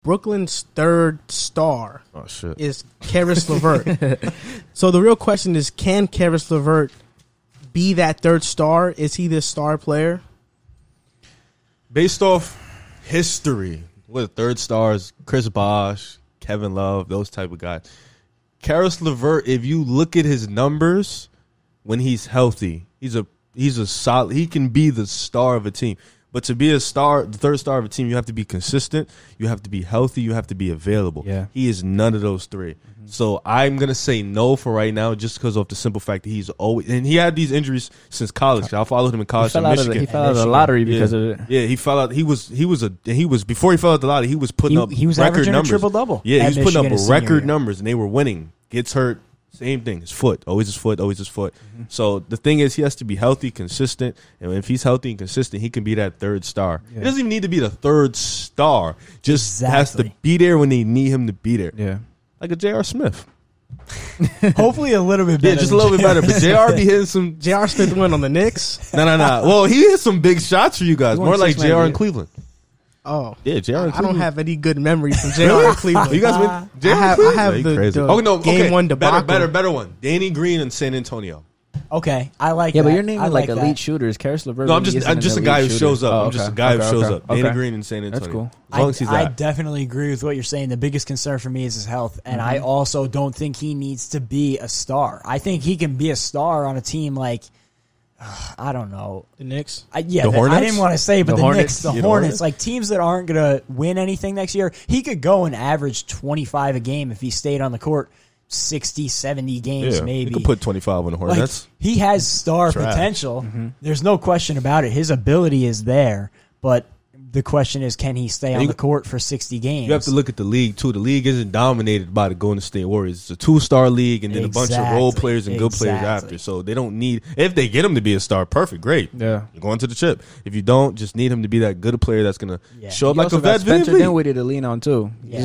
Brooklyn's third star is Caris LeVert. So the real question is, can Caris LeVert be that third star? Is he this star player? Based off history, with third stars, Chris Bosh, Kevin Love, those type of guys. Caris LeVert, if you look at his numbers when he's healthy, he's a solid. He can be the star of a team. But to be a star, the third star of a team, you have to be consistent, you have to be healthy, you have to be available. Yeah. He is none of those three. Mm-hmm. So I'm going to say no for right now just because of the simple fact that he's always – and he had these injuries since college. I followed him in college in Michigan. He fell out of the lottery because of it. Yeah, he fell out. He was before he fell out the lottery, he was putting up he was record averaging numbers. A triple-double. Yeah, he was putting up record numbers, and they were winning. Gets hurt. Same thing. His foot. Always his foot. Always his foot. Mm-hmm. So the thing is, he has to be healthy, consistent. And if he's healthy and consistent, he can be that third star. Yeah. He doesn't even need to be the third star. Just has to be there when they need him to be there. Yeah. Like a J.R. Smith. Hopefully a little bit better. Yeah, just a little bit better. But J.R. be hitting some. J.R. Smith went on the Knicks? No. Well, he hit some big shots for you guys. More like J.R. in Cleveland. Oh. Yeah, J.R. I don't have any good memories from J.R. in Cleveland. You guys been J.R. I have the game one debacle. Better one. Danny Green in San Antonio. Okay, I like. Yeah, that. but you're naming like elite that. shooters. Caris LeVert. No, I'm just a guy who shows up. Oh, I'm just a guy who shows up. Danny Green in San Antonio. That's cool. As long as he's I definitely agree with what you're saying. The biggest concern for me is his health, and I also don't think he needs to be a star. I think he can be a star on a team like. I don't know. The Knicks? I didn't want to say, but the Knicks, the Hornets, like teams that aren't going to win anything next year, he could go and average 25 a game if he stayed on the court 60, 70 games maybe. He could put 25 on the Hornets. Like, he has star potential. Mm-hmm. There's no question about it. His ability is there, but the question is, can he stay on the court for 60 games? You have to look at the league, too. The league isn't dominated by the Golden State Warriors. It's a two-star league and then a bunch of role players and good players after. So they don't need – if they get him to be a star, perfect, great. Yeah. You're going to the chip. If you don't, just need him to be that good a player that's going to show up like a vet. Spencer Dinwiddie to lean on, too. Yeah.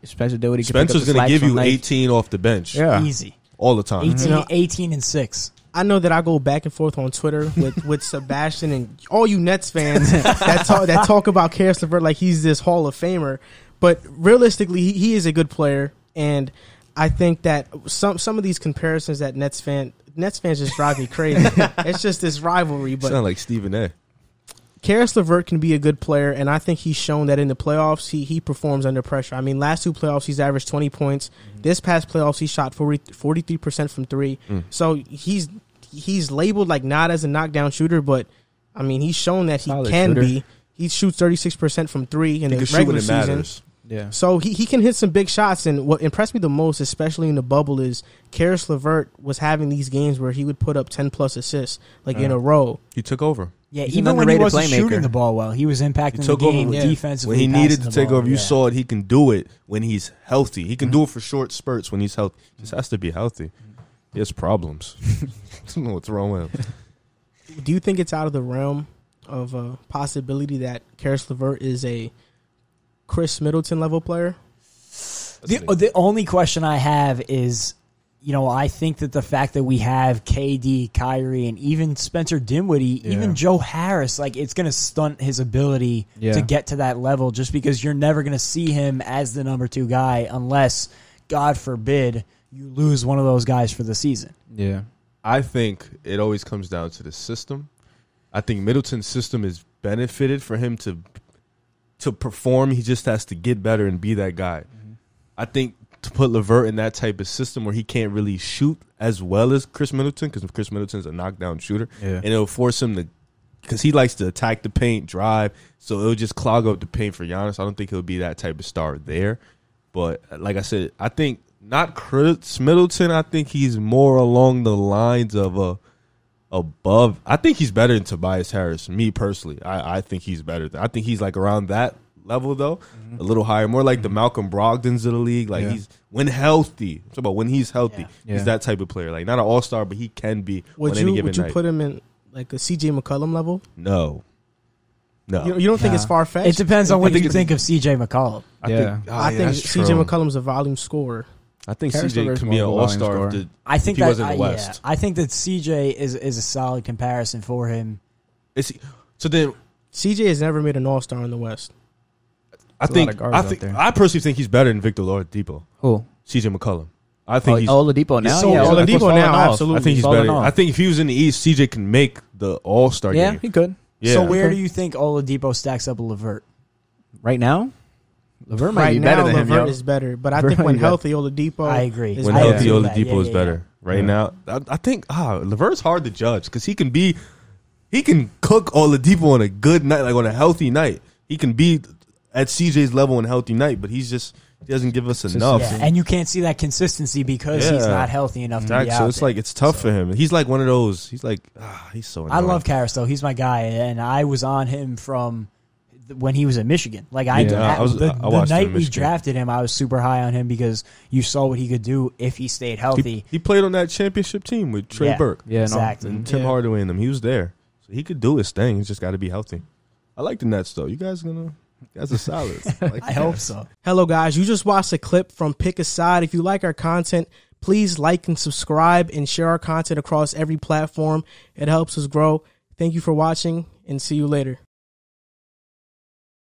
Spencer Dinwiddie Spencer's going to give you 18 off the bench. Yeah. Easy. All the time. 18 and 6. I know that I go back and forth on Twitter with Sebastian and all you Nets fans that talk about Caris LeVert like he's this Hall of Famer, but realistically, he is a good player, and I think that some of these comparisons that Nets fans just drive me crazy. It's just this rivalry. But sound like Stephen A. Caris LeVert can be a good player, and I think he's shown that in the playoffs he performs under pressure. I mean, last two playoffs he's averaged 20 points. This past playoffs he shot 43% from three. So he's labeled like not as a knockdown shooter, but I mean he's shown that he can be. He shoots 36% from three in the regular season. Yeah. So he can hit some big shots, and what impressed me the most, especially in the bubble, is Caris LeVert was having these games where he would put up 10-plus assists in a row. He took over. Yeah, even when he wasn't shooting the ball well, he was impacting the game defensively. When he needed to take over, you saw it. He can do it when he's healthy. He can do it for short spurts when he's healthy. He just has to be healthy. He has problems. I don't know what's wrong with him. Do you think it's out of the realm of a possibility that Caris LeVert is a Chris Middleton level player? The only question I have is, I think that the fact that we have KD, Kyrie, and even Spencer Dinwiddie, even Joe Harris, like it's going to stunt his ability to get to that level just because you're never going to see him as the number 2 guy unless, God forbid, you lose one of those guys for the season. Yeah. I think it always comes down to the system. I think Middleton's system is benefited for him to perform. He just has to get better and be that guy. Mm-hmm. I think to put LeVert in that type of system where he can't really shoot as well as Chris Middleton, because Chris Middleton's a knockdown shooter, and it'll force him to, because he likes to attack the paint, drive, so it'll just clog up the paint for Giannis. I don't think he'll be that type of star there. But like I said, I think not Chris Middleton. I think he's more along the lines of above. I think he's better than Tobias Harris. Me personally, I think he's better. I think he's like around that level though, a little higher, more like the Malcolm Brogdons of the league. Like he's when healthy. I'm talking about when he's healthy. He's that type of player. Like not an all-star, but he can be on any given night. Would you put him in like a CJ McCollum level? No. You don't think it's far-fetched? It depends on what you think of CJ McCollum. I think CJ McCollum's a volume scorer. I think CJ can be an all-star if he wasn't in the West. I think that CJ is a solid comparison for him. So then CJ has never made an all-star in the West. I personally think he's better than Victor Oladipo. Who? CJ McCollum. I think he's Oladipo now. So Oladipo now, absolutely. I think he's better. I think if he was in the East, CJ can make the All-Star game. Yeah, he could. Yeah. So where do you think Oladipo stacks up with LeVert? Right now? LeVert might Right be now, better than him, LeVert yo. is better, but I think when healthy, Oladipo. I agree. is When better. healthy, Oladipo is better. Yeah. Right now, I think LeVert's hard to judge because he can cook Oladipo on a good night, like on a healthy night. He can be at CJ's level on a healthy night, but he doesn't give us enough. Yeah, and you can't see that consistency because he's not healthy enough to be out So it's there. like it's tough for him. He's like one of those. He's like he's so annoying. I love Caris though. He's my guy, and I was on him from when he was in Michigan. Like the night we drafted him, I was super high on him because you saw what he could do if he stayed healthy. He played on that championship team with Trey Burke. Yeah, exactly. And Tim Hardaway and them. He was there, so he could do his thing. He's just got to be healthy. I like the Nets though. You guys are solid. I hope so. Hello, guys. You just watched a clip from Pick a Side. If you like our content, please like and subscribe and share our content across every platform. It helps us grow. Thank you for watching, and see you later.